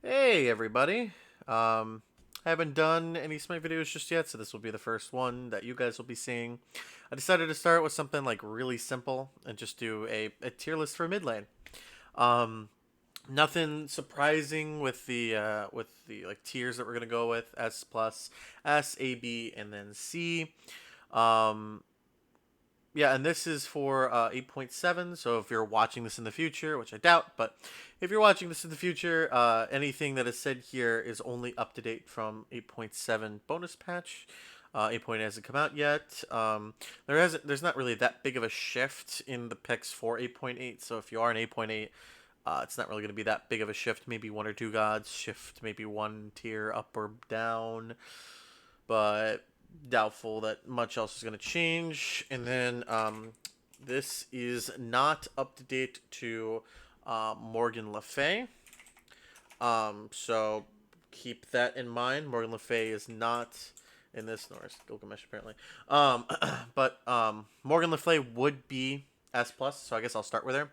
Hey everybody. I haven't done any Smite videos just yet, so this will be the first one that you guys will be seeing. I decided to start with something like really simple and just do a tier list for mid lane. Um, Nothing surprising with the like tiers that we're gonna go with: S plus, S, A, B, and then C. Um, yeah, and this is for 8.7, so if you're watching this in the future, which I doubt, but if you're watching this in the future, anything that is said here is only up to date from 8.7 bonus patch. 8.8 hasn't come out yet. There's not really that big of a shift in the picks for 8.8, so if you are an 8.8, it's not really going to be that big of a shift. Maybe one or two gods shift, maybe one tier up or down, but doubtful that much else is going to change. And then this is not up to date to Morgan Le Fay. So keep that in mind. Morgan Le Fay is not in this, nor is Gilgamesh apparently. But Morgan Le Fay would be S plus, so I guess I'll start with her.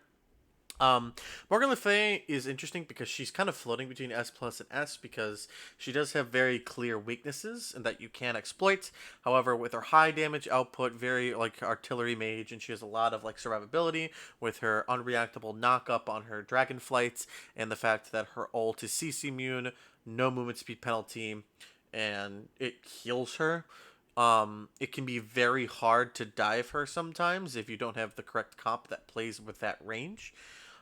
Um, Morgan Le Fay is interesting because she's kind of floating between S plus and S because she does have very clear weaknesses and that you can exploit. However, with her high damage output, very like artillery mage, and she has a lot of like survivability with her unreactable knockup on her dragon flights and the fact that her ult is CC immune, no movement speed penalty, and it heals her. It can be very hard to dive her sometimes if you don't have the correct comp that plays with that range.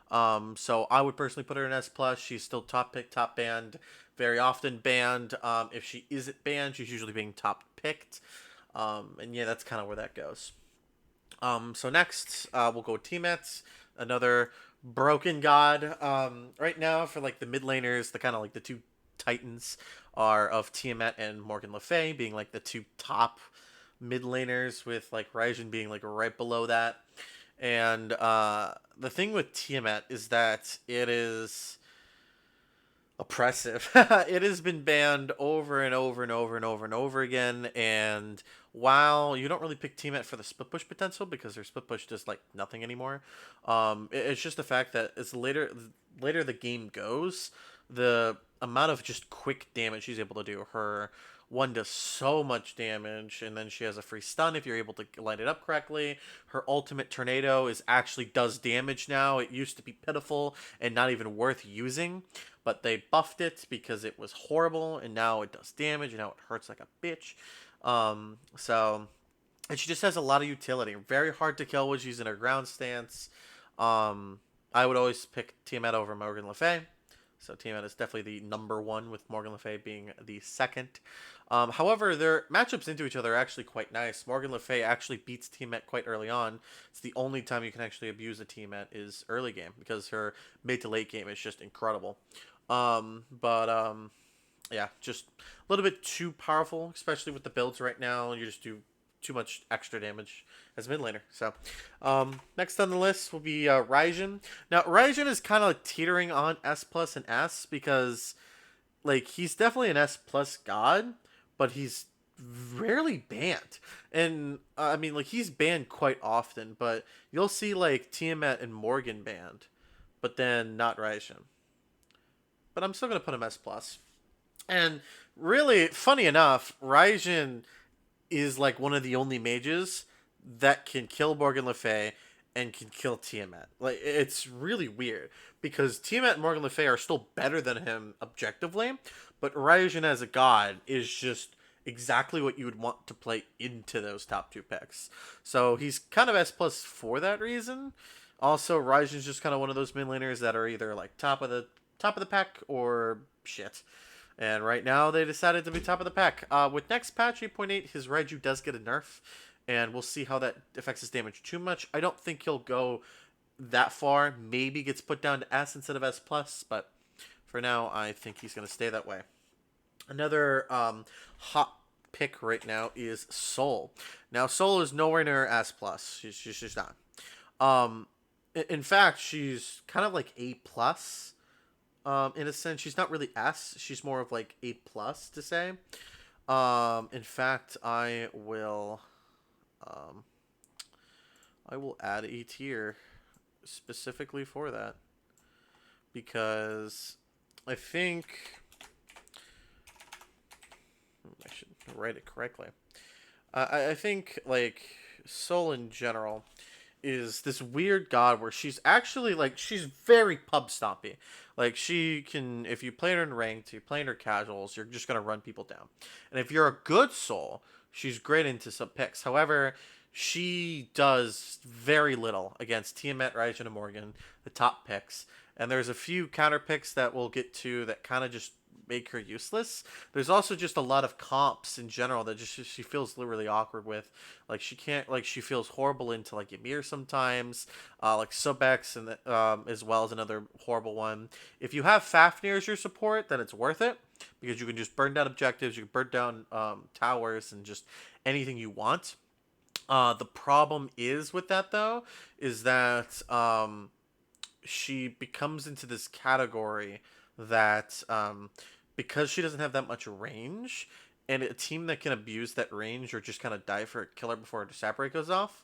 So I would personally put her in S plus. She's still top pick, top banned, very often banned. If she isn't banned, she's usually being top picked. And yeah, that's kind of where that goes. So next, we'll go with T-Mets, another broken god. Right now for like the mid laners, the kind of like the two titans are of Tiamat and Morgan Le Fay being like the two top mid laners, with like Ryzen being like right below that. And the thing with Tiamat is that it is oppressive. It has been banned over and over and over and over and over again. And while you don't really pick Tiamat for the split push potential because their split push does like nothing anymore, it's just the fact that it's later the game goes, the amount of just quick damage she's able to do. Her one does so much damage, and then she has a free stun if you're able to line it up correctly. Her ultimate tornado is actually does damage now. It used to be pitiful and not even worth using, but they buffed it because it was horrible, and now it does damage, and now it hurts like a bitch. So and she just has a lot of utility. Very hard to kill when she's in her ground stance. I would always pick Tiamat over Morgan Le Fay. So Tiamat is definitely the number one, with Morgan Le Fay being the second. However, their matchups into each other are actually quite nice. Morgan Le Fay actually beats Tiamat quite early on. It's the only time you can actually abuse a Tiamat is early game because her mid to late game is just incredible. But yeah, just a little bit too powerful, especially with the builds right now. You just do too much extra damage as mid laner. So, next on the list will be Ryzen. Now, Ryzen is kind of teetering on S plus and S because, like, he's definitely an S plus god, but he's rarely banned. And I mean, like, he's banned quite often, but you'll see like Tiamat and Morgan banned, but then not Ryzen. But I'm still gonna put him S plus. And really, funny enough, Ryzen is like one of the only mages that can kill Morgan Le Fay and can kill Tiamat. Like, it's really weird because Tiamat and Morgan Le Fay are still better than him objectively, but Ryujin as a god is just exactly what you would want to play into those top two picks. So he's kind of S plus for that reason. Also, Ryujin's just kind of one of those mid laners that are either like top of the pack or shit. And right now, they decided to be top of the pack. With next patch 8.8, his Raiju does get a nerf, and we'll see how that affects his damage too much. I don't think he'll go that far. Maybe gets put down to S instead of S plus, but for now, I think he's going to stay that way. Another hot pick right now is Soul. Now, Soul is nowhere near S plus. She's not. Um, in fact, she's kind of like A plus. In a sense, she's not really S. She's more of like A plus to say. In fact, um, I will add a tier specifically for that because I think I should write it correctly. I think like Soul in general is this weird god where she's actually like she's very pub stompy. Like she can, if you play her in ranked, you play her casuals, you're just gonna run people down. And if you're a good soul, she's great into some picks. However, she does very little against Tiamat, Ryzen, and Morrigan, the top picks. And there's a few counter picks that we'll get to that kind of just make her useless. There's also just a lot of comps in general that just she feels really awkward with. Like she can't, like she feels horrible into like Ymir sometimes, like Subex and as well as another horrible one. If you have Fafnir as your support, then it's worth it because you can just burn down objectives, you can burn down towers, and just anything you want. The problem is with that though, is that she becomes into this category that because she doesn't have that much range, and a team that can abuse that range or just kind of die for a killer before her Saturate goes off,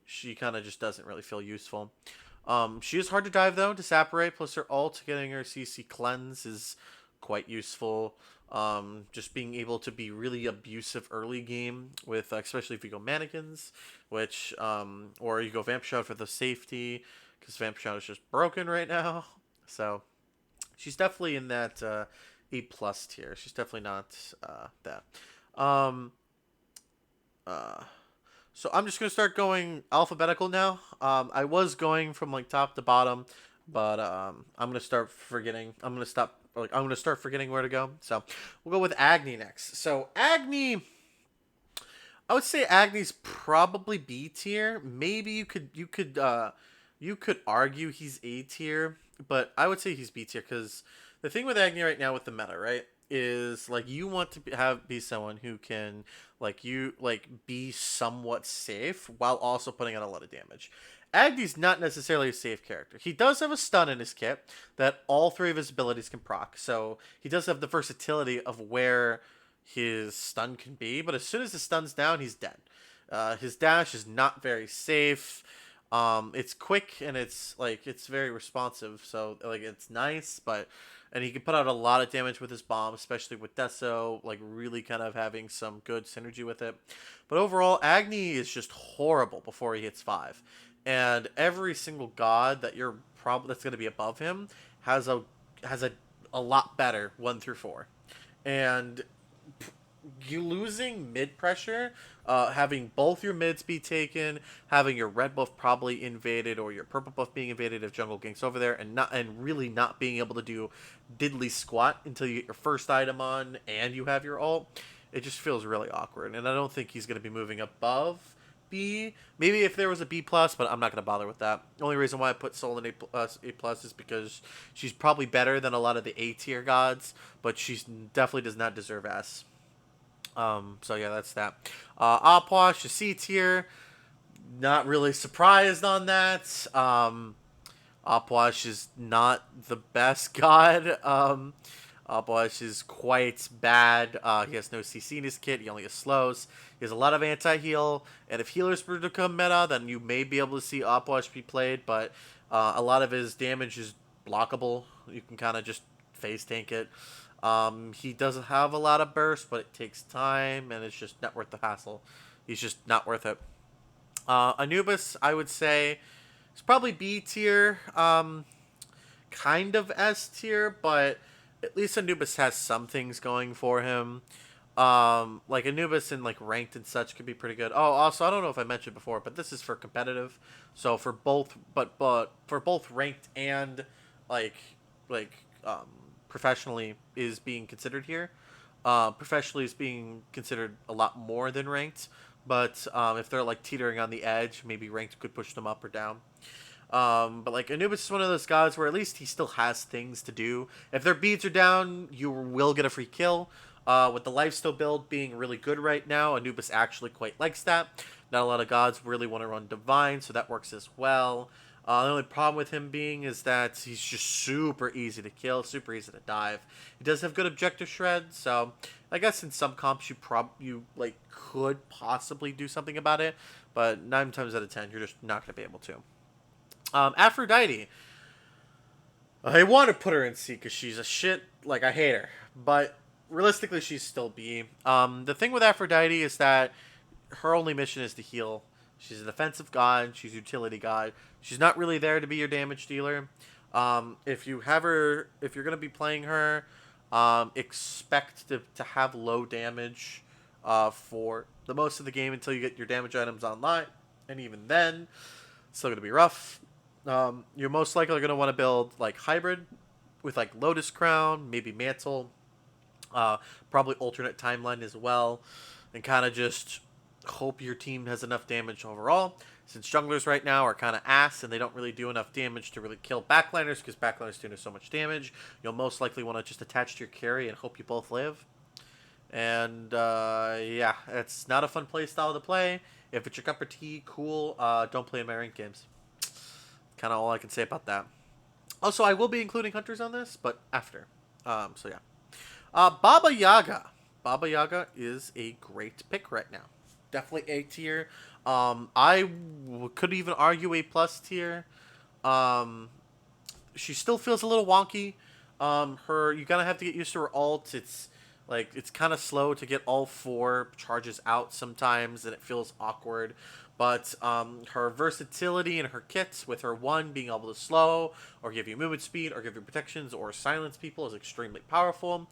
she kind of just doesn't really feel useful. She is hard to dive though. To Saturate plus her ult, getting her CC cleanse is quite useful. Just being able to be really abusive early game with, especially if you go mannequins, which or you go Vamp Shroud for the safety, because Vamp Shroud is just broken right now. So she's definitely in that A plus tier. She's definitely not that. Um, so I'm just gonna start going alphabetical now. I was going from like top to bottom, but I'm gonna start forgetting. I'm gonna stop. Like I'm gonna start forgetting where to go. So we'll go with Agni next. So Agni, I would say Agni's probably B tier. Maybe you could argue he's A tier, but I would say he's B tier because the thing with Agni right now with the meta, right, is like you want to be someone who can be somewhat safe while also putting out a lot of damage. Agni's not necessarily a safe character. He does have a stun in his kit that all three of his abilities can proc, so he does have the versatility of where his stun can be, but as soon as the stun's down, he's dead. His dash is not very safe. It's quick and it's very responsive, so like it's nice, but and he can put out a lot of damage with his bomb, especially with Deso, like really kind of having some good synergy with it. But overall, Agni is just horrible before he hits 5. And every single god that you're probably that's going to be above him has a lot better 1 through 4. And you losing mid pressure, having both your mids be taken, having your red buff probably invaded or your purple buff being invaded if jungle ganks over there, and really not being able to do diddly squat until you get your first item on and you have your ult, it just feels really awkward. And I don't think he's going to be moving above B. Maybe if there was a B plus, but I'm not going to bother with that. The only reason why I put Soul in A plus is because she's probably better than a lot of the A tier gods, but she definitely does not deserve S. So yeah, that's that. Opwash, a C tier. Not really surprised on that. Opwash is not the best god. Opwash is quite bad. He has no CC in his kit. He only has slows. He has a lot of anti-heal. And if healers were to come meta, then you may be able to see Opwash be played. But a lot of his damage is blockable. You can kind of just phase tank it. He doesn't have a lot of burst, but it takes time, and it's just not worth the hassle. He's just not worth it. Anubis, I would say, is probably B tier, kind of S tier, but at least Anubis has some things going for him. Like Anubis in like ranked and such could be pretty good. Oh, also I don't know if I mentioned before, but this is for competitive, so for both, but for both ranked and like like professionally is being considered here. Professionally is being considered a lot more than ranked, but if they're like teetering on the edge, maybe ranked could push them up or down. But like Anubis is one of those guys where at least he still has things to do. If their beads are down, you will get a free kill. With the lifesteal build being really good right now, Anubis actually quite likes that. Not a lot of gods really want to run Divine, so that works as well. The only problem with him being is that he's just super easy to kill, super easy to dive. He does have good objective shred, so I guess in some comps you like could possibly do something about it, but 9 times out of 10 you're just not going to be able to. Aphrodite. I want to put her in C because she's a shit. Like, I hate her. But realistically, she's still B. The thing with Aphrodite is that her only mission is to heal. She's a defensive god. She's a utility god. She's not really there to be your damage dealer. If you have her, if you're gonna be playing her, expect to have low damage for the most of the game until you get your damage items online, and even then, it's still gonna be rough. You're most likely gonna want to build like hybrid with like Lotus Crown, maybe Mantle, uh, probably alternate timeline as well, and kind of just hope your team has enough damage overall. Since junglers right now are kind of ass and they don't really do enough damage to really kill backliners because backliners do so much damage, you'll most likely want to just attach to your carry and hope you both live. And yeah, it's not a fun play style to play. If it's your cup of tea, cool. Don't play in my ranked games. Kind of all I can say about that. Also, I will be including hunters on this, but after. So yeah. Baba Yaga. Baba Yaga is a great pick right now. Definitely A tier. Could even argue A plus tier. Um, she still feels a little wonky. Her you gotta have to get used to her ult. It's kind of slow to get all four charges out sometimes, and it feels awkward. But her versatility and her kits, with her one being able to slow or give you movement speed or give you protections or silence people, is extremely powerful.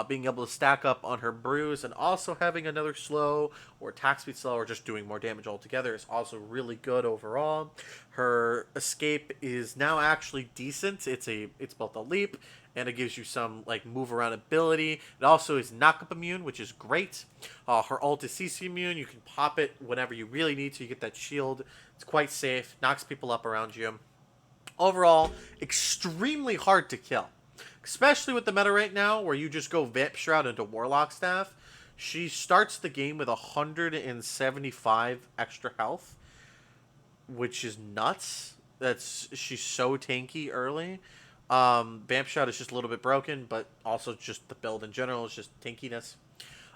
Being able to stack up on her brews and also having another slow or attack speed slow or just doing more damage altogether is also really good overall. Her escape is now actually decent. It's both a leap and it gives you some like move around ability. It also is knockup immune, which is great. Her ult is CC immune. You can pop it whenever you really need to. You get that shield. It's quite safe. Knocks people up around you. Overall, extremely hard to kill, especially with the meta right now, where you just go Vamp Shroud into Warlock Staff. She starts the game with 175 extra health, which is nuts. She's so tanky early. Vamp Shot is just a little bit broken, but also just the build in general is just tankiness.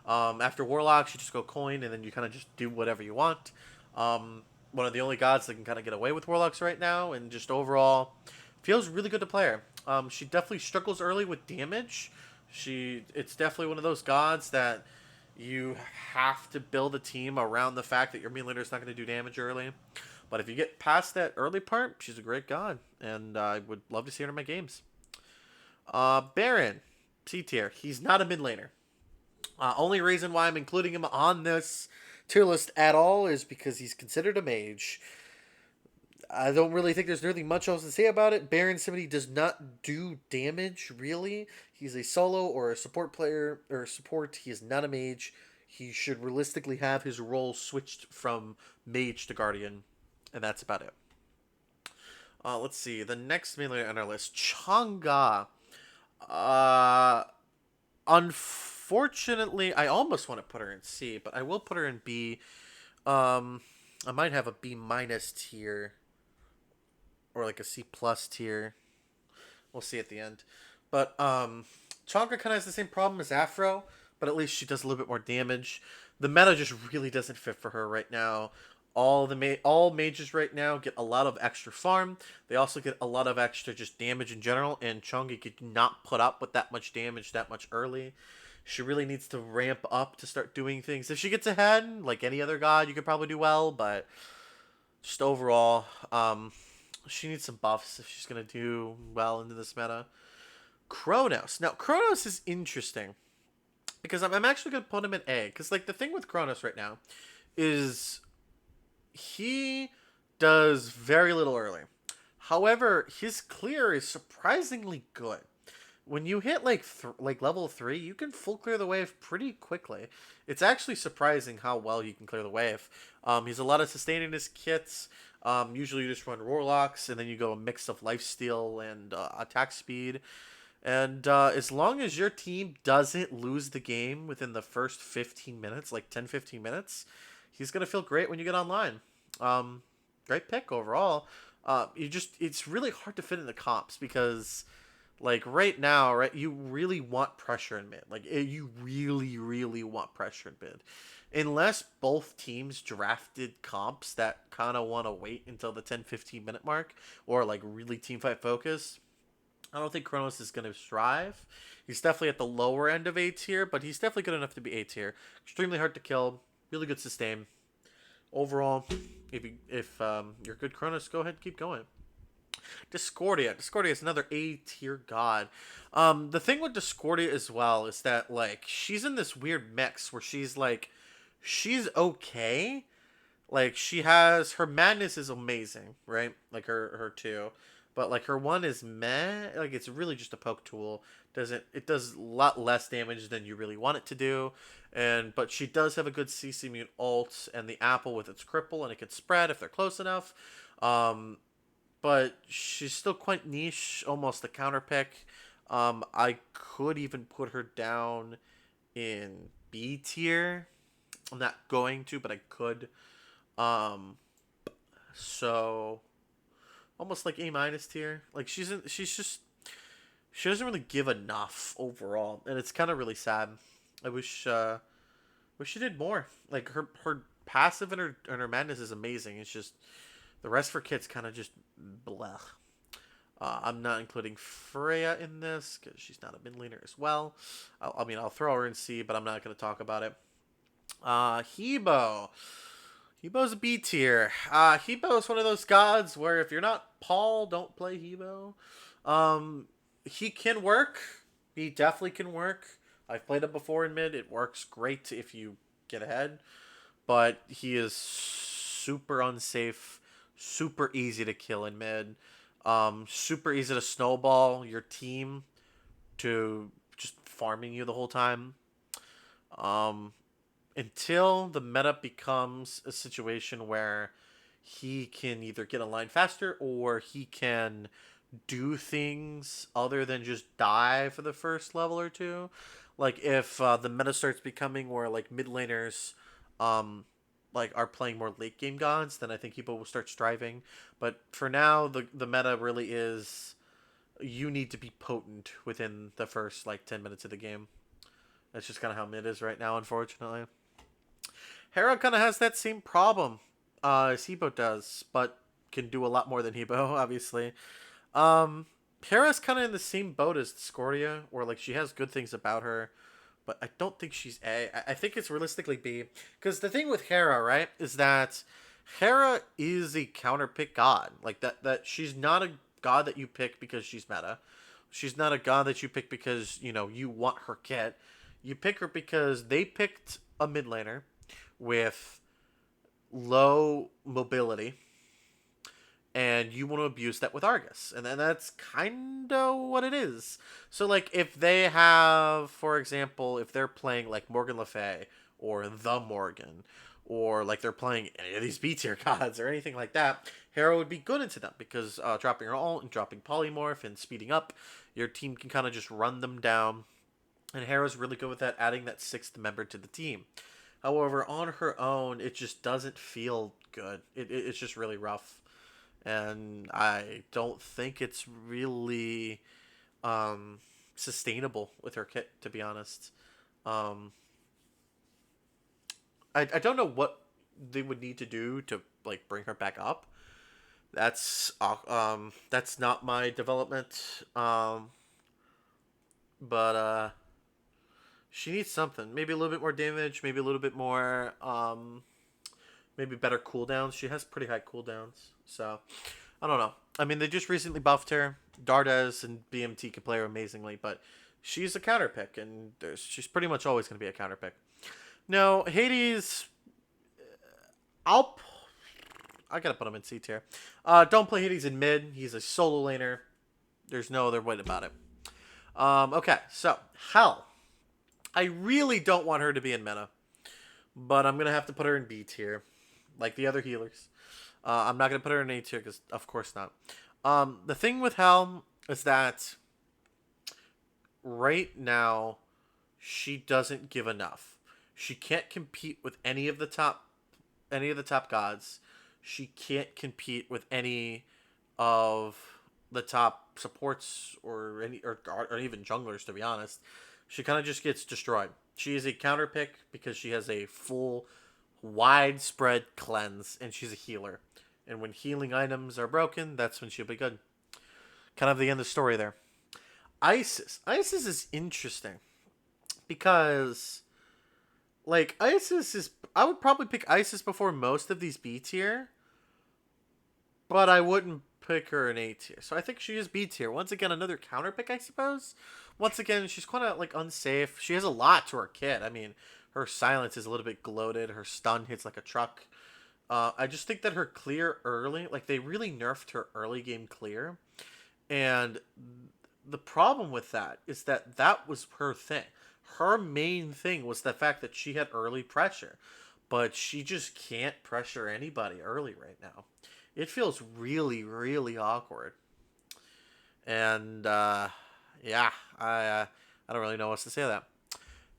After Warlocks, you just go coin, and then you kind of just do whatever you want. One of the only gods that can kind of get away with Warlocks right now, and just overall feels really good to play her. She definitely struggles early with damage. It's definitely one of those gods that you have to build a team around the fact that your main laner is not going to do damage early. But if you get past that early part, she's a great god, and I would love to see her in my games. Baron, C tier. He's not a mid laner. Only reason why I'm including him on this tier list at all is because he's considered a mage. I don't really think there's really much else to say about it. Baron Simony does not do damage, really. He's a solo or a support player, or support. He is not a mage. He should realistically have his role switched from mage to guardian, and that's about it. Let's see. The next main laner on our list, Changa. Uh, Unfortunately, I almost want to put her in C, but I will put her in B. I might have a B minus tier or like a C plus tier. We'll see at the end. But Changa kind of has the same problem as Afro, but at least she does a little bit more damage. The meta just really doesn't fit for her right now. All mages right now get a lot of extra farm. They also get a lot of extra just damage in general, and Changa could not put up with that much damage that much early. She really needs to ramp up to start doing things. If she gets ahead, like any other god, you could probably do well, but just overall, she needs some buffs if she's gonna do well into this meta. Kronos. Now, Kronos is interesting because I'm actually gonna put him in A. Because like the thing with Kronos right now is he does very little early. However, his clear is surprisingly good. When you hit like level 3, you can full clear the wave pretty quickly. It's actually surprising how well you can clear the wave. He's a lot of sustain in his kits. Usually you just run Warlocks, and then you go a mix of lifesteal and attack speed. And as long as your team doesn't lose the game within the first 15 minutes, like 10-15 minutes, he's going to feel great when you get online. Great pick overall. It's really hard to fit in the comps because like right now, right, you really want pressure in mid. Like you really, really want pressure in mid. Unless both teams drafted comps that kind of want to wait until the 10-15 minute mark or like really team fight focus, I don't think Kronos is going to strive. He's definitely at the lower end of A tier, but he's definitely good enough to be A tier. Extremely hard to kill, really good sustain. Overall, if you're good Kronos, go ahead and keep going. Discordia. Discordia is another A tier god. The thing with Discordia as well is that like she's in this weird mix where she's like she's okay. Like she has her madness is amazing, right? Like her two. But like her one is meh. Like it's really just a poke tool. It does a lot less damage than you really want it to do. But she does have a good CC mute ult and the apple with its cripple and it can spread if they're close enough. But she's still quite niche, almost a counter pick. I could even put her down in B tier. I'm not going to, but I could. So almost like A minus tier. Like she doesn't really give enough overall, and it's kind of really sad. I wish she did more. Like her passive and her madness is amazing. It's just the rest for kids kind of just blech. I'm not including Freya in this because she's not a MidLaner as well. I'll throw her in C, but I'm not going to talk about it. Hebo. Hebo's a B tier. Hebo is one of those gods where if you're not Paul, don't play Hebo. He can work. He definitely can work. I've played him before in mid. It works great if you get ahead. But he is super unsafe, super easy to kill in mid. Super easy to snowball your team to just farming you the whole time. Until the meta becomes a situation where he can either get a line faster or he can do things other than just die for the first level or two. Like if the meta starts becoming where like mid laners like are playing more late game gods, then I think people will start striving. But for now, the meta really is you need to be potent within the first like 10 minutes of the game. That's just kind of how mid is right now, unfortunately. Hera kind of has that same problem as Hebo does, but can do a lot more than Hebo, obviously. Hera's kind of in the same boat as Discordia, where like she has good things about her, but I don't think she's A. I think it's realistically B. Because the thing with Hera, right, is that Hera is a counterpick god. Like that she's not a god that you pick because she's meta. She's not a god that you pick because, you want her kit. You pick her because they picked a mid laner with low mobility and you want to abuse that with Argus. And then that's kind of what it is. So, like, if they have, for example, if they're playing, like, Morgan Leflay or the Morrigan, or, like, they're playing any of these B-tier gods or anything like that, Hera would be good into them because dropping her ult and dropping Polymorph and speeding up, your team can kind of just run them down. And Hera's really good with that, adding that sixth member to the team. However, on her own, it just doesn't feel good. It's just really rough. And I don't think it's really sustainable with her kit, to be honest. I don't know what they would need to do to like bring her back up. That's not my development. But she needs something. Maybe a little bit more damage. Maybe a little bit more. Maybe better cooldowns. She has pretty high cooldowns. So, I don't know. I mean, they just recently buffed her. Dardes and BMT can play her amazingly, but she's a counter pick, and she's pretty much always going to be a counter pick. No, Hades. I gotta put him in C tier. Don't play Hades in mid. He's a solo laner. There's no other way about it. Okay, so Hell. I really don't want her to be in meta, but I'm gonna have to put her in B tier, like the other healers. I'm not gonna put her in A tier because, of course, not. The thing with Hell is that right now she doesn't give enough. She can't compete with any of the top gods. She can't compete with any of the top supports or even junglers, to be honest. She kind of just gets destroyed. She is a counter pick because she has a full widespread cleanse and she's a healer. And when healing items are broken, that's when she'll be good. Kind of the end of the story there. Isis. Isis is interesting because, like, Isis is. I would probably pick Isis before most of these B tier, but I wouldn't pick her in A tier. So I think she is B tier. Once again, another counter pick, I suppose. Once again, she's kind of like unsafe. She has a lot to her kit. I mean, her silence is a little bit gloated. Her stun hits like a truck. I just think that her clear early, like they really nerfed her early game clear, and the problem with that is that that was her thing. Her main thing was the fact that she had early pressure, but she just can't pressure anybody early right now. It feels really, really awkward. And yeah, I don't really know what to say to that.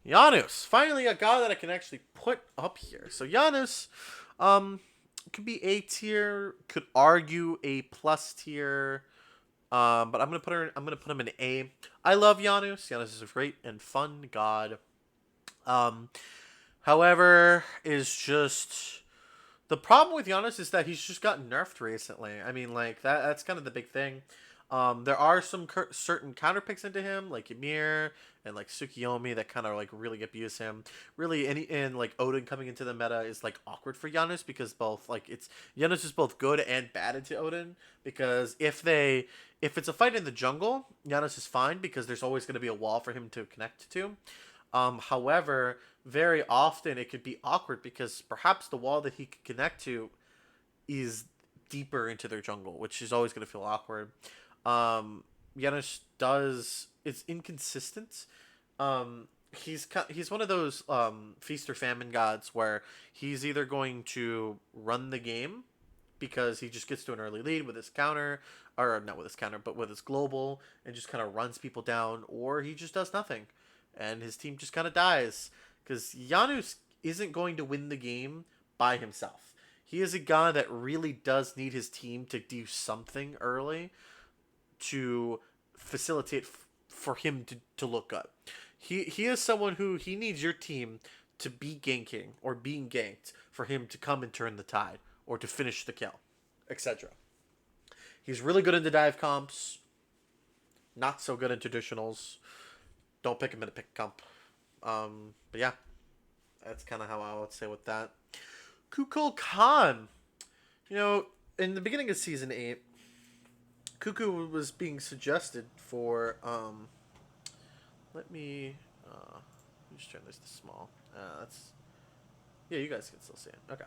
Janus, finally a guy that I can actually put up here. So Janus, could be A tier, could argue A plus tier. But I'm gonna put him in A. I love Janus. Janus is a great and fun god. Um, However, is just the problem with Janus is that he's just gotten nerfed recently. I mean, like that's kind of the big thing. There are some certain counter picks into him, like Ymir and like Tsukiyomi, that kind of like really abuse him. Really, and like Odin coming into the meta is like awkward for Janus because both like it's Janus is both good and bad into Odin because if it's a fight in the jungle, Janus is fine because there's always going to be a wall for him to connect to. However, very often it could be awkward because perhaps the wall that he could connect to is deeper into their jungle, which is always going to feel awkward. Janus does it's inconsistent. He's one of those feast or famine gods where he's either going to run the game because he just gets to an early lead with his counter, or not with his counter, but with his global, and just kind of runs people down, or he just does nothing, and his team just kind of dies because Janus isn't going to win the game by himself. He is a guy that really does need his team to do something early to facilitate for him to look good. He is someone who he needs your team to be ganking or being ganked for him to come and turn the tide or to finish the kill, etc. He's really good in the dive comps, not so good in traditionals. Don't pick him in a pick comp. But yeah, that's kind of how I would say with that. Kukul Khan. You know, in the beginning of Season 8, Kukul was being suggested for, let me just turn this to small. Yeah, you guys can still see it. Okay.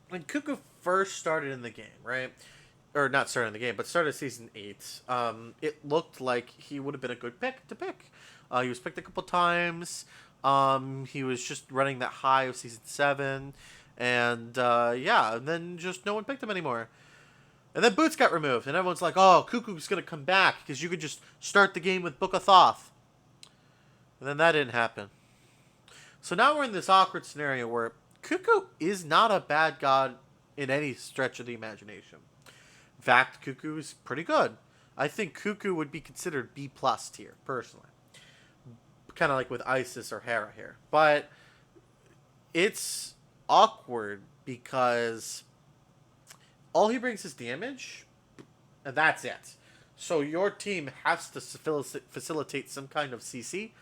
When Kukul first started in the game, right? Or not started in the game, but started Season 8, it looked like he would have been a good pick to pick. He was picked a couple times. He was just running that high of Season 7. And, yeah, and then just no one picked him anymore. And then Boots got removed, and everyone's like, oh, Kukul's going to come back, because you could just start the game with Book of Thoth. And then that didn't happen. So now we're in this awkward scenario where Kukul is not a bad god in any stretch of the imagination. In fact, Kukul is pretty good. I think Kukul would be considered B+ tier, personally. Kind of like with Isis or Hera here. But it's awkward because all he brings is damage, and that's it. So your team has to facilitate some kind of CC,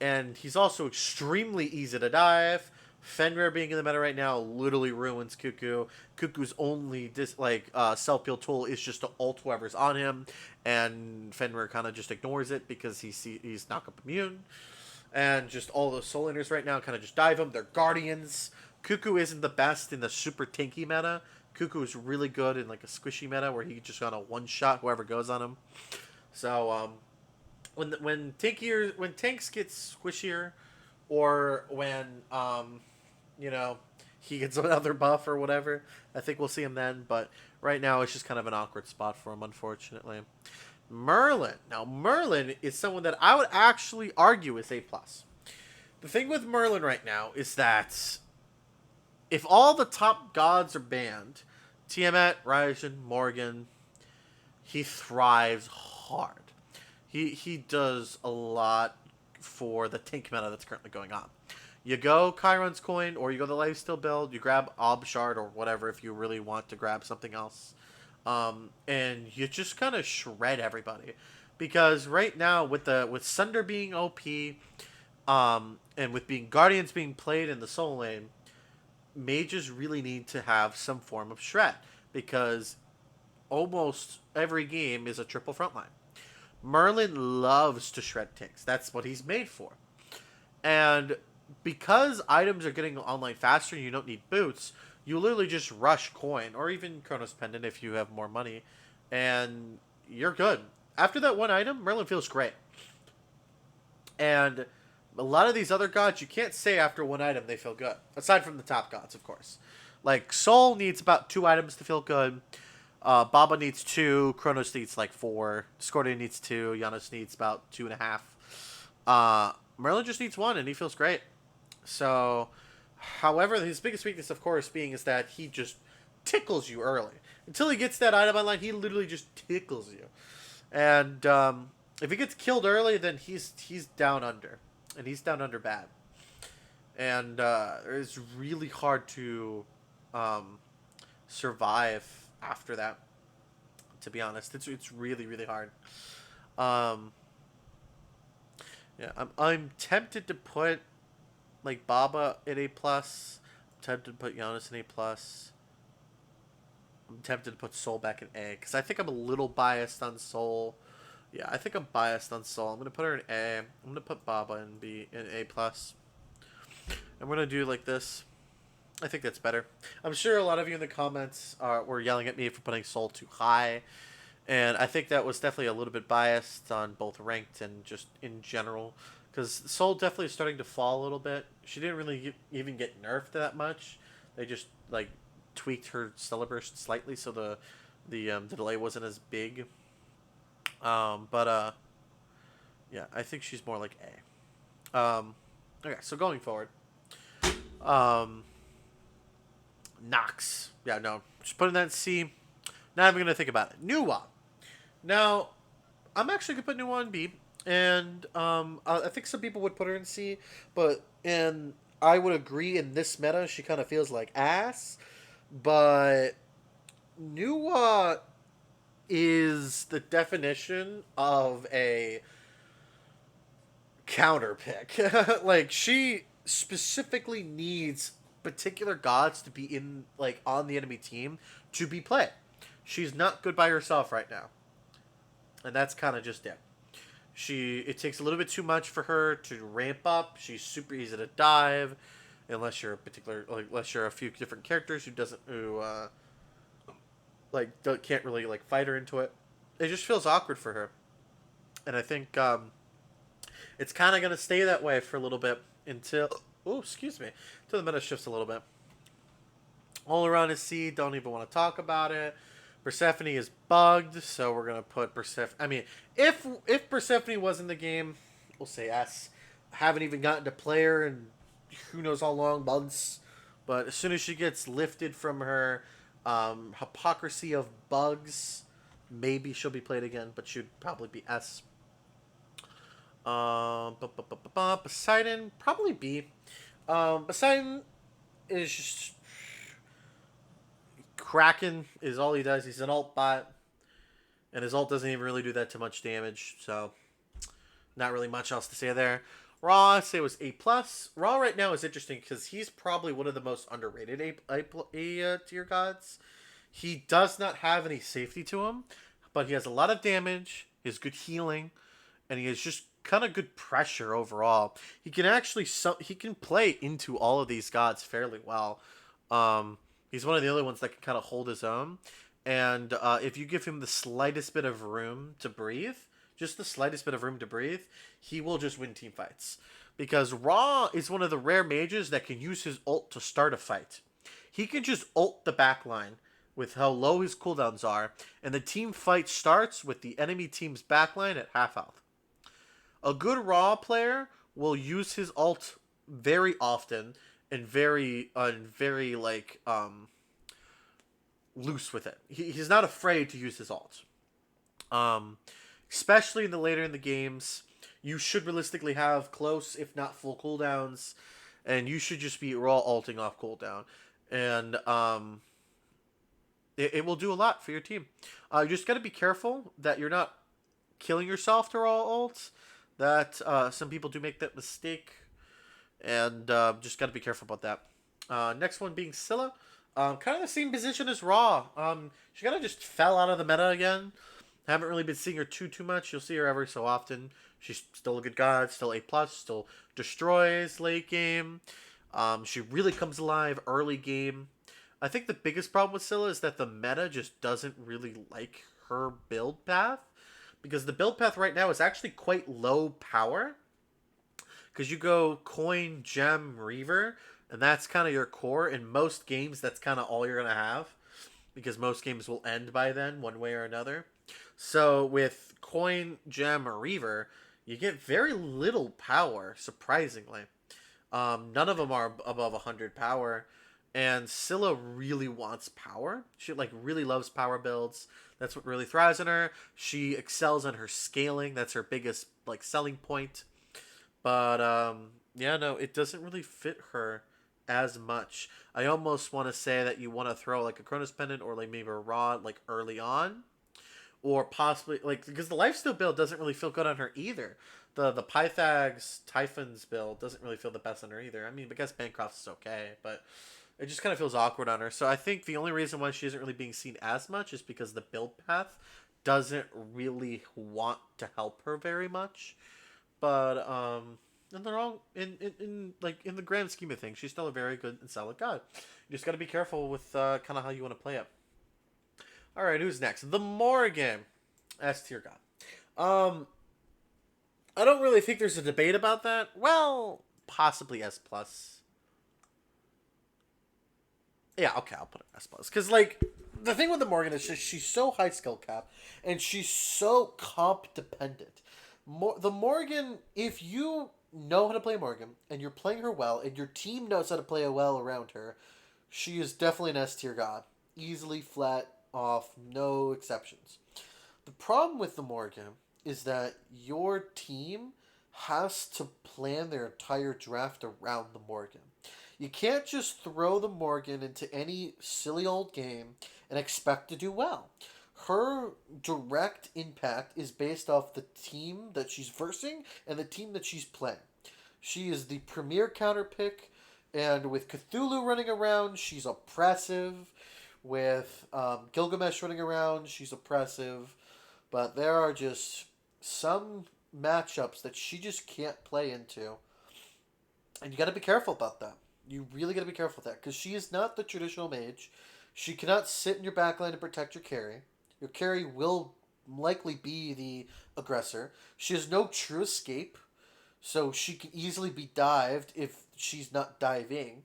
and he's also extremely easy to dive. Fenrir being in the meta right now literally ruins Kukul. Kukul's only self-heal tool is just to ult whoever's on him, and Fenrir kind of just ignores it because he's knock-up immune. And just all those soul inners right now kind of just dive him. They're guardians. Kukul isn't the best in the super tanky meta. Kukul is really good in like a squishy meta where he just gonna one-shot whoever goes on him. So when tanks get squishier, or when he gets another buff or whatever, I think we'll see him then. But right now it's just kind of an awkward spot for him, unfortunately. Merlin. Now Merlin is someone that I would actually argue is A+. The thing with Merlin right now is that if all the top gods are banned, Tiamat, Ryzen, Morrigan, he thrives hard. He does a lot for the tank meta that's currently going on. You go Chiron's coin, or you go the lifesteal build, you grab Ob Shard or whatever if you really want to grab something else. And you just kind of shred everybody, because right now with Sunder being OP, and with being Guardians being played in the soul lane, mages really need to have some form of shred, because almost every game is a triple frontline. Merlin loves to shred ticks. That's what he's made for. And because items are getting online faster and you don't need boots, you literally just rush coin or even Kronos Pendant if you have more money, and you're good. After that one item, Merlin feels great. And a lot of these other gods, you can't say after one item they feel good. Aside from the top gods, of course. Like, Sol needs about 2 items to feel good. Baba needs 2. Kronos needs like 4. Discordia needs 2. Giannis needs about 2.5. Merlin just needs 1, and he feels great. So, however, his biggest weakness, of course, being is that he just tickles you early. Until he gets that item online, he literally just tickles you. And if he gets killed early, then he's down under. And he's down under bad. And it's really hard to survive after that, to be honest. It's really, really hard. Yeah, I'm tempted to put like Baba at A+. I'm tempted to put Giannis in A+. I'm tempted to put Soul back in A, because I think I'm a little biased on Soul. Yeah, I think I'm biased on Soul. I'm gonna put her in A. I'm gonna put Baba in B in A+. I'm gonna do like this. I think that's better. I'm sure a lot of you in the comments were yelling at me for putting Soul too high, and I think that was definitely a little bit biased on both ranked and just in general, because Soul definitely is starting to fall a little bit. She didn't really even get nerfed that much. They just like tweaked her Stellar Burst slightly, so the delay wasn't as big. But yeah, I think she's more like A. Okay, so going forward, Nox. Yeah, no, just putting that in C. Not even gonna think about it. Nuwa. Now, I'm actually gonna put Nuwa in B, and I think some people would put her in C, and I would agree in this meta she kind of feels like ass, but Nuwa is the definition of a counter pick. Like, she specifically needs particular gods to be in, like, on the enemy team to be played. She's not good by herself right now, and that's kind of just it. It takes a little bit too much for her to ramp up. She's super easy to dive, unless you're unless you're a few different characters who can't really like fight her into it. It just feels awkward for her, and I think it's kind of gonna stay that way for a little bit until until the meta shifts a little bit. All around is C. Don't even want to talk about it. Persephone is bugged, so we're gonna put Persephone. I mean, if Persephone was in the game, we'll say S. Haven't even gotten to play her in who knows how long, months. But as soon as she gets lifted from her hypocrisy of bugs, maybe she'll be played again, but she'd probably be S. Poseidon, probably B. Poseidon is just Kraken is all he does. He's an alt bot, and his ult doesn't even really do that too much damage, so not really much else to say there. Raw, I'd say, was A+. Raw right now is interesting because he's probably one of the most underrated A tier gods. He does not have any safety to him, but he has a lot of damage, he has good healing, and he has just kind of good pressure overall. He can actually he can play into all of these gods fairly well. He's one of the only ones that can kind of hold his own. And if you give him the slightest bit of room to breathe, just the slightest bit of room to breathe, he will just win team fights. Because Ra is one of the rare mages that can use his ult to start a fight. He can just ult the backline with how low his cooldowns are, and the team fight starts with the enemy team's backline at half health. A good Ra player will use his ult very often and very loose with it. He's not afraid to use his ult. Especially later in the games, you should realistically have close, if not full cooldowns, and you should just be raw ulting off cooldown. And it will do a lot for your team. You just got to be careful that you're not killing yourself to all ults. That some people do make that mistake, and just got to be careful about that. Next one being Silla. Kind of the same position as Raw. She kind of just fell out of the meta again. Haven't really been seeing her too much. You'll see her every so often. She's still a good god, still A+, still destroys late game. She really comes alive early game. I think the biggest problem with Silla is that the meta just doesn't really like her build path. Because the build path right now is actually quite low power. Because you go Coin, Gem, Reaver, and that's kind of your core. In most games, that's kind of all you're going to have. Because most games will end by then, one way or another. So with Coin, Gem, or Reaver, you get very little power, surprisingly. None of them are above 100 power. And Silla really wants power. She really loves power builds. That's what really thrives on her. She excels on her scaling. That's her biggest selling point. But yeah, no, it doesn't really fit her as much. I almost want to say that you want to throw a Kronos pendant or maybe a rod early on, or possibly because the lifesteal build doesn't really feel good on her either. The Pythags Typhon's build doesn't really feel the best on her either. I mean, because Bancroft's is okay, but it just kind of feels awkward on her. So I think the only reason why she isn't really being seen as much is because the build path doesn't really want to help her very much. But and they're all in the grand scheme of things, she's still a very good and solid god. You just got to be careful with kind of how you want to play it. All right, who's next? The Morrigan, S tier god. I don't really think there's a debate about that. Well, possibly S plus. Yeah, okay, I'll put it S plus because the thing with the Morrigan is just she's so high skill cap and she's so comp dependent. The Morrigan, if you know how to play Morrigan and you're playing her well and your team knows how to play well around her, she is definitely an S tier god. Easily flat off, no exceptions. The problem with the Morrigan is that your team has to plan their entire draft around the Morrigan. You can't just throw the Morrigan into any silly old game and expect to do well. Her direct impact is based off the team that she's versing and the team that she's playing. She is the premier counter pick, and with Cthulhu running around, she's oppressive. With Gilgamesh running around, she's oppressive. But there are just some matchups that she just can't play into. And you got to be careful about that. You really got to be careful with that. Because she is not the traditional mage. She cannot sit in your backline to protect your carry. Your carry will likely be the aggressor. She has no true escape. So she can easily be dived if she's not diving.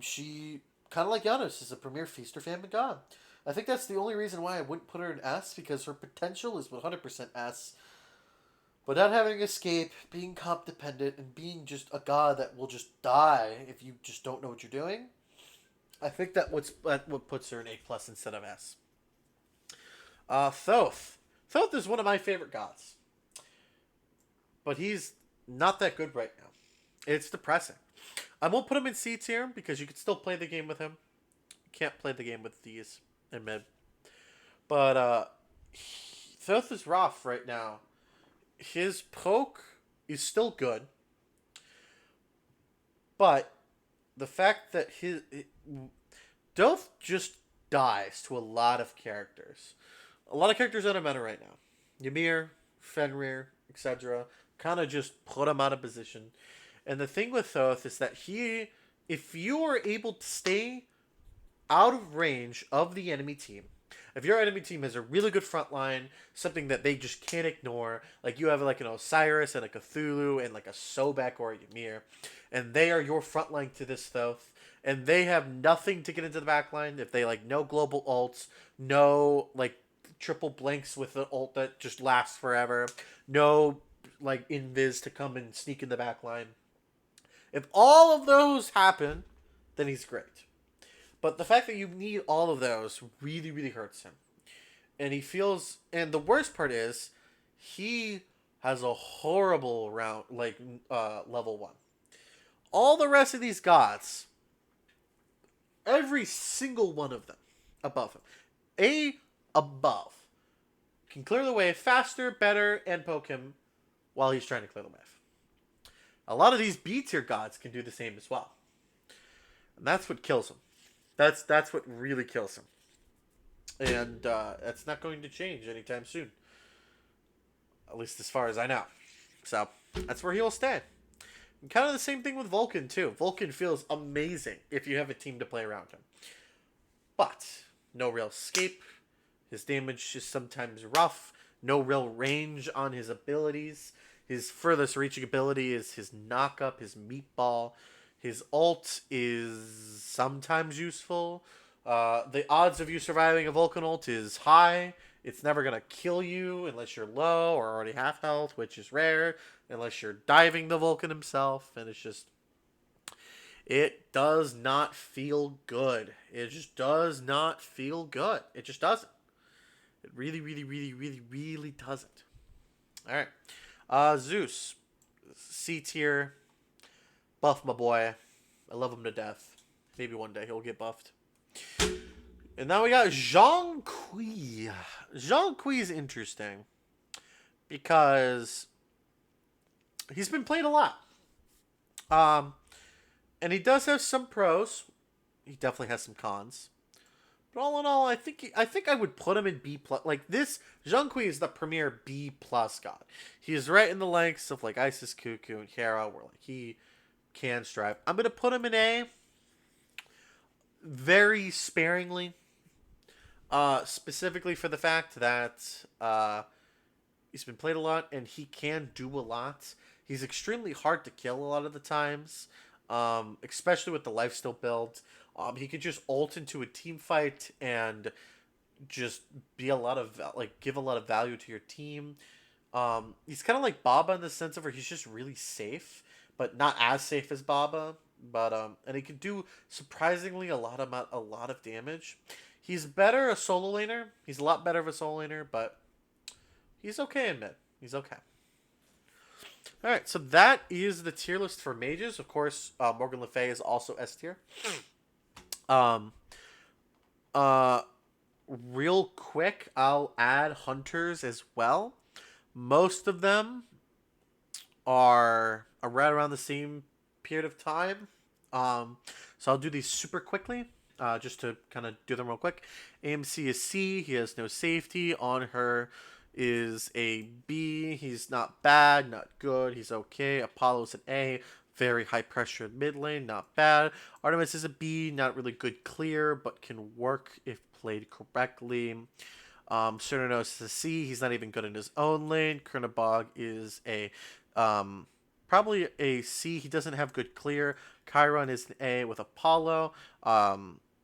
She, kind of like Giannis, is a premier feaster, famine god. I think that's the only reason why I wouldn't put her in S, because her potential is 100% S. But not having escape, being comp dependent, and being just a god that will just die if you just don't know what you're doing, I think that what puts her in A+ instead of S. Thoth. Thoth is one of my favorite gods. But he's not that good right now. It's depressing. I won't put him in C tier because you can still play the game with him. You can't play the game with these in mid. But Thoth is rough right now. His poke is still good. But the fact that Thoth just dies to a lot of characters. A lot of characters out of meta right now. Ymir, Fenrir, etc. Kind of just put him out of position. And the thing with Thoth is that if you are able to stay out of range of the enemy team, if your enemy team has a really good front line, something that they just can't ignore, like you have an Osiris and a Cthulhu and a Sobek or a Ymir, and they are your front line to this Thoth, and they have nothing to get into the back line, if they no global ults, no triple blanks with the ult that just lasts forever, no invis to come and sneak in the back line. If all of those happen, then he's great. But the fact that you need all of those really, really hurts him. And and the worst part is, he has a horrible round, level 1. All the rest of these gods, every single one of them, above him. A above can clear the wave faster, better, and poke him while he's trying to clear the wave. A lot of these B tier gods can do the same as well. And that's what kills him. That's what really kills him. And that's not going to change anytime soon. At least as far as I know. So, that's where he will stay. And kind of the same thing with Vulcan, too. Vulcan feels amazing if you have a team to play around him. But, no real escape. His damage is sometimes rough. No real range on his abilities. His furthest reaching ability is his knock-up, his meatball. His ult is sometimes useful. The odds of you surviving a Vulcan ult is high. It's never going to kill you unless you're low or already half health, which is rare. Unless you're diving the Vulcan himself. And it's just... It does not feel good. It just does not feel good. It just doesn't. It really, really, really, really, really doesn't. Alright. Zeus. C tier. Buff my boy. I love him to death. Maybe one day he'll get buffed. And now we got Jungkook. Jungkook is interesting. Because he's been played a lot. And he does have some pros. He definitely has some cons. But all in all, I think I would put him in B+. Like, this, Jungkook is the premier B+ god. He is right in the likes of, like, Isis, Kukul, and Hera, where, like, he can strive. I'm going to put him in A. Very sparingly. Specifically for the fact that he's been played a lot, and he can do a lot. He's extremely hard to kill a lot of the times. Especially with the lifesteal build. He could just ult into a team fight and just be a lot of, like, give a lot of value to your team. He's kind of like Baba in the sense of where he's just really safe, but not as safe as Baba. But and he can do surprisingly a lot of damage. He's better a solo laner. He's a lot better of a solo laner, but he's okay in mid. He's okay. Alright, so that is the tier list for mages. Of course, Morrigan Leflay is also S tier. Real quick, I'll add hunters as well. Most of them are right around the same period of time. So I'll do these super quickly, just to kind of do them real quick. AMC is C. He has no safety. On her is a B. He's not bad, not good. He's okay. Apollo's an A. Very high pressure in mid lane, not bad. Artemis is a B, not really good clear, but can work if played correctly. Cernunnos is a C. He's not even good in his own lane. Kernabog is a probably a C. He doesn't have good clear. Kyron is an A with Apollo.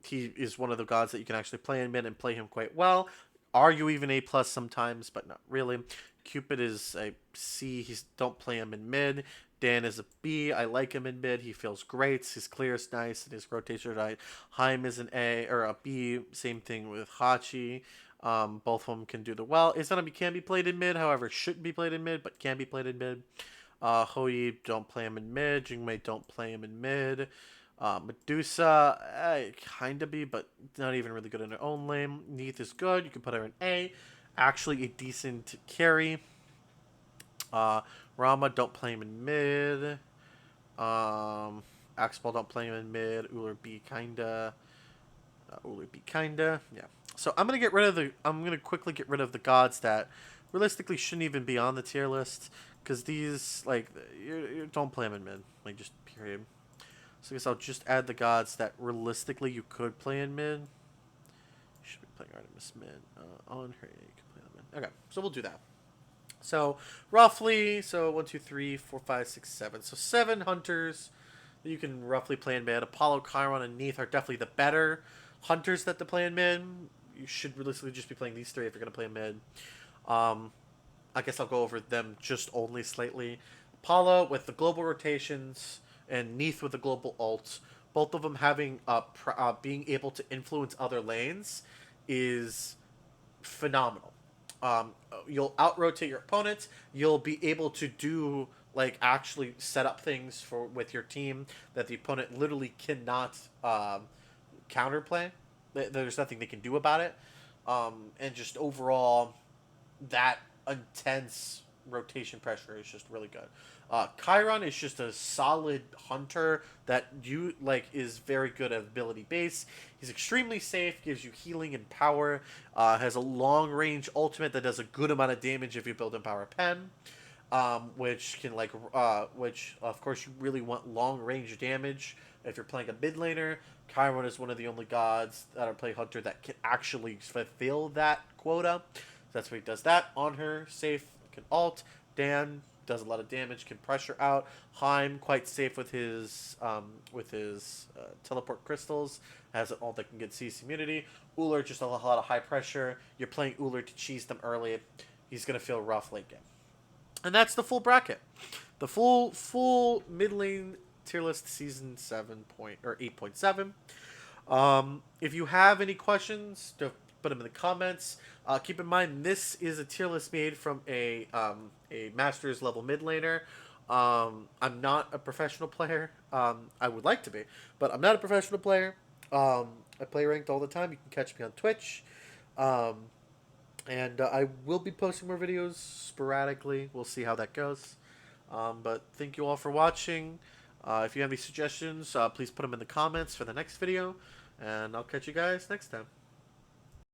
He is one of the gods that you can actually play in mid and play him quite well. Are you even A+ sometimes, but not really. Cupid is a C. Don't play him in mid. Dan is a B. I like him in mid. He feels great. His clear is nice, and his rotation right. Heim is an A or a B. Same thing with Hachi. Both of them can do the well. Izanami can be played in mid, however, shouldn't be played in mid, but can be played in mid. Hoi, don't play him in mid. Jingmei, don't play him in mid. Medusa, kind of be, but not even really good in her own lane. Neith is good. You can put her in A. Actually, a decent carry. Rama, don't play him in mid. Axball, don't play him in mid. Uller B, kinda. Yeah. So I'm gonna quickly get rid of the gods that realistically shouldn't even be on the tier list, because these, like, you don't play them in mid, like, just period. So I guess I'll just add the gods that realistically you could play in mid. You should be playing Artemis mid. On her, you can play them in. Okay, so we'll do that. So roughly, 1, 2, 3, 4, 5, 6, 7. So 7 hunters that you can roughly play in mid. Apollo, Chiron, and Neith are definitely the better hunters that to play in mid. You should realistically just be playing these 3 if you're gonna play in mid. I guess I'll go over them just only slightly. Apollo with the global rotations and Neith with the global ults. Both of them having being able to influence other lanes is phenomenal. You'll out-rotate your opponents. You'll be able to do, like, actually set up things with your team that the opponent literally cannot counterplay. there's nothing they can do about it. And just overall, that intense rotation pressure is just really good. Kyron is just a solid hunter that you like is very good at ability base. He's extremely safe, gives you healing and power. Has a long range ultimate that does a good amount of damage if you build Empower Pen. Which can which of course you really want long range damage if you're playing a mid laner. Chiron is one of the only gods that are play hunter that can actually fulfill that quota. That's why he does that on her. Safe, can ult. Dan does a lot of damage, can pressure out. Heim quite safe with his teleport crystals, has an ult that can get CC immunity. Uller just a lot of high pressure. You're playing Uller to cheese them early. He's gonna feel rough late game. And that's the full bracket. The full mid lane tier list season 8.7. If you have any questions, put them in the comments. Keep in mind this is a tier list made from a masters level mid laner. I'm not a professional player. I would like to be, but I'm not a professional player. I play ranked all the time. You can catch me on Twitch. And I will be posting more videos sporadically. We'll see how that goes. But thank you all for watching. If you have any suggestions, please put them in the comments for the next video. And I'll catch you guys next time.